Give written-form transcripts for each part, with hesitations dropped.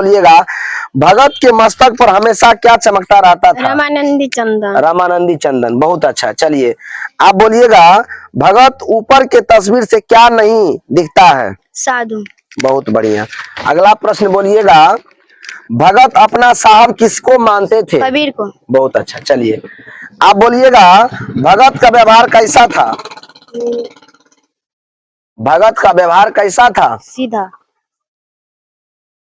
बोलिएगा भगत के मस्तक पर हमेशा क्या चमकता रहता था? रामानंदी चंदन। रामानंदी चंदन, बहुत अच्छा। चलिए आप बोलिएगा भगत ऊपर के तस्वीर से क्या नहीं दिखता है? साधु। बहुत बढ़िया। अगला प्रश्न बोलिएगा भगत अपना साहब किसको मानते थे? कबीर को। बहुत अच्छा। चलिए आप बोलिएगा भगत का व्यवहार कैसा था? भगत का व्यवहार कैसा था? सीधा।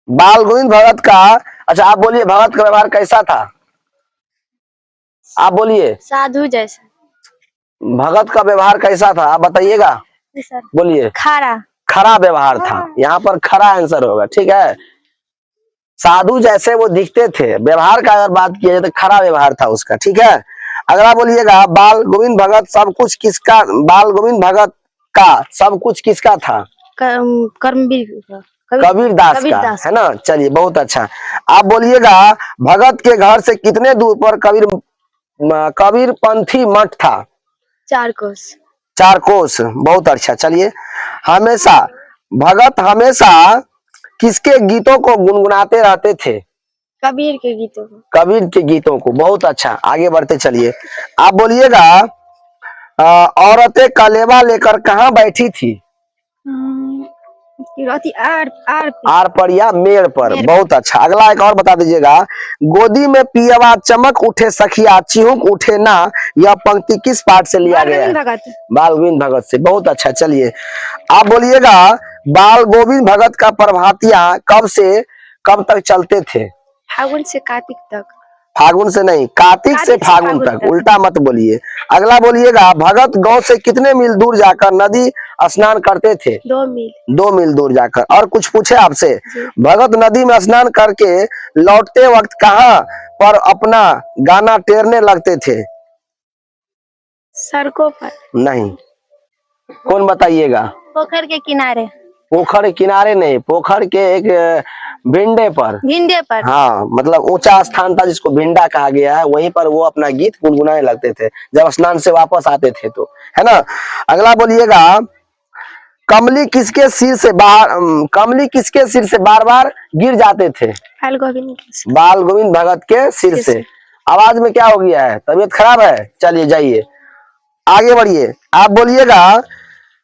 बाल गोविंद भगत का, अच्छा आप बोलिए भगत का व्यवहार कैसा था? आप बोलिए साधु जैसा। भगत का व्यवहार कैसा था, आप बताइएगा। सर बोलिए। खारा। खरा व्यवहार था, यहाँ पर खरा आंसर होगा। ठीक है, साधु जैसे वो दिखते थे, व्यवहार का अगर बात किया जाए तो खरा व्यवहार था उसका। ठीक है, अगला बोलिएगा बाल गोविंद भगत सब कुछ किसका, बाल गोविंद भगत का सब कुछ किसका था? कर्मवीर कबीर दास का, है ना। चलिए बहुत अच्छा। आप बोलिएगा भगत के घर से कितने दूर पर कबीर पंथी मठ था? 4 कोस। 4 कोस, बहुत अच्छा। चलिए हमेशा भगत हमेशा किसके गीतों को गुनगुनाते रहते थे? कबीर के गीतों को। कबीर के गीतों को, बहुत अच्छा। आगे बढ़ते चलिए आप बोलिएगा औरतें कलेवा लेकर कहाँ बैठी थी? आर पर या मेड़ पर, बहुत अच्छा। अगला एक और बता दीजिएगा गोदी में पियवा चमक उठे सखिया चिहुक उठे ना, यह पंक्ति किस पाठ से लिया गया है? बाल गोविंद भगत से, बहुत अच्छा। चलिए आप बोलिएगा बाल गोविंद भगत का प्रभातियां कब से कब तक चलते थे? फागुन से कार्तिक तक। फागुन से नहीं, कार्तिक से फागुन तक, उल्टा मत बोलिए। अगला बोलिएगा भगत गांव से कितने मील दूर जाकर नदी स्नान करते थे? 2 मील। 2 मील दूर जाकर। और कुछ पूछे आपसे, भगत नदी में स्नान करके लौटते वक्त कहाँ पर अपना गाना टेरने लगते थे? सड़कों पर। नहीं, कौन बताइएगा? पोखर के किनारे। पोखर किनारे नहीं, पोखर के एक भिंडे पर। भिंडे पर। हाँ, मतलब ऊंचा स्थान था जिसको भिंडा कहा गया है, वहीं पर वो अपना गीत गुनगुनाने लगते थे जब स्नान से वापस आते थे तो, है ना। अगला बोलिएगा कमली किसके सिर से बार बार गिर जाते थे? बाल गोविंद भगत के सिर से। आवाज में क्या हो गया है, तबीयत खराब है? चलिए जाइए आगे बढ़िए। आप बोलिएगा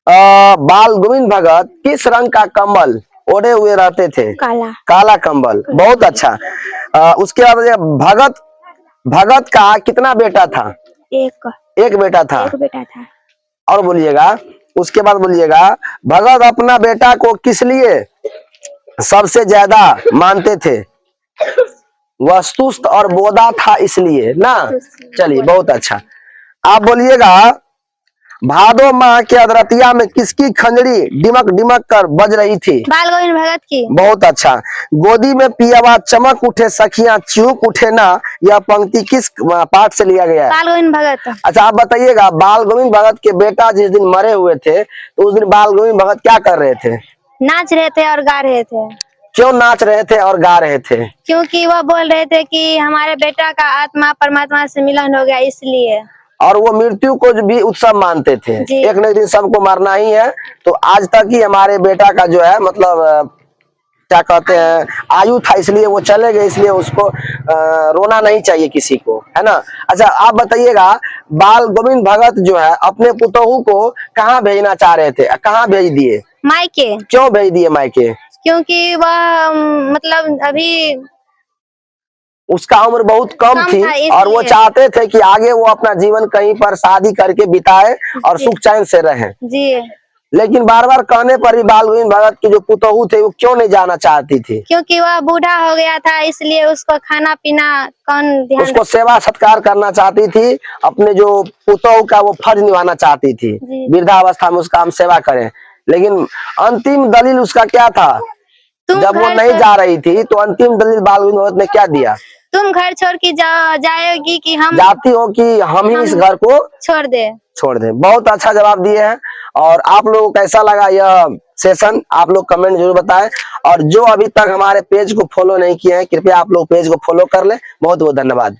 बाल गोविंद भगत किस रंग का कंबल ओढ़े हुए रहते थे? काला। काला कंबल, बहुत अच्छा। उसके बाद भगत का कितना बेटा था? एक बेटा था। और बोलिएगा उसके बाद बोलिएगा भगत अपना बेटा को किस लिए सबसे ज्यादा मानते थे? वस्तुस्थ और बोधा था इसलिए ना। चलिए बहुत अच्छा। आप बोलिएगा भादो माह के अदरतिया में किसकी खंजरी डिमक डिमक कर बज रही थी? बाल गोविंद भगत की। बहुत अच्छा। गोदी में पियवा चमक उठे सखियां चिहुक उठे ना, यह पंक्ति किस पाठ से लिया गया है? बाल गोविंद भगत। अच्छा आप बताइएगा बाल गोविंद भगत के बेटा जिस दिन मरे हुए थे तो उस दिन बाल गोविंद भगत क्या कर रहे थे? नाच रहे थे और गा रहे थे। क्यों नाच रहे थे और गा रहे थे? क्योंकि वह बोल रहे थे कि हमारे बेटा का आत्मा परमात्मा से मिलन हो गया, इसलिए। और वो मृत्यु को भी उत्सव मानते थे, एक न एक दिन सबको मरना ही है, तो आज तक ही हमारे बेटा का जो है मतलब क्या कहते हैं आयु था, इसलिए वो चले गए, इसलिए उसको रोना नहीं चाहिए किसी को, है ना। अच्छा आप बताइएगा बाल गोविंद भगत जो है अपने पुतोहू को कहाँ भेजना चाह रहे थे, कहाँ भेज दिए? मायके। क्यों भेज दिए मायके? क्योंकि वह मतलब अभी उसका उम्र बहुत कम थी और वो चाहते थे कि आगे वो अपना जीवन कहीं पर शादी करके बिताए और सुख चैन से रहे जी। लेकिन बार बार कहने पर भी बाल गोविंद भगत की जो पुतोहू थे वो क्यों नहीं जाना चाहती थी? क्योंकि वह बूढ़ा हो गया था, इसलिए उसको खाना पीना कौन ध्यान, उसको सेवा सत्कार करना चाहती थी, अपने जो पुतोहू का वो फर्ज निभाना चाहती थी, वृद्धावस्था में उसका हम सेवा करें। लेकिन अंतिम दलील उसका क्या था? जब वो नहीं जा रही थी तो अंतिम दलील बाल गोविंद भगत ने क्या दिया? तुम घर छोड़ के जाएगी कि हम जाती हो कि हम ही इस घर को छोड़ दे। बहुत अच्छा जवाब दिए हैं। और आप लोगों को कैसा लगा यह सेशन, आप लोग कमेंट जरूर बताएं। और जो अभी तक हमारे पेज को फॉलो नहीं किए हैं कृपया आप लोग पेज को फॉलो कर लें। बहुत बहुत धन्यवाद।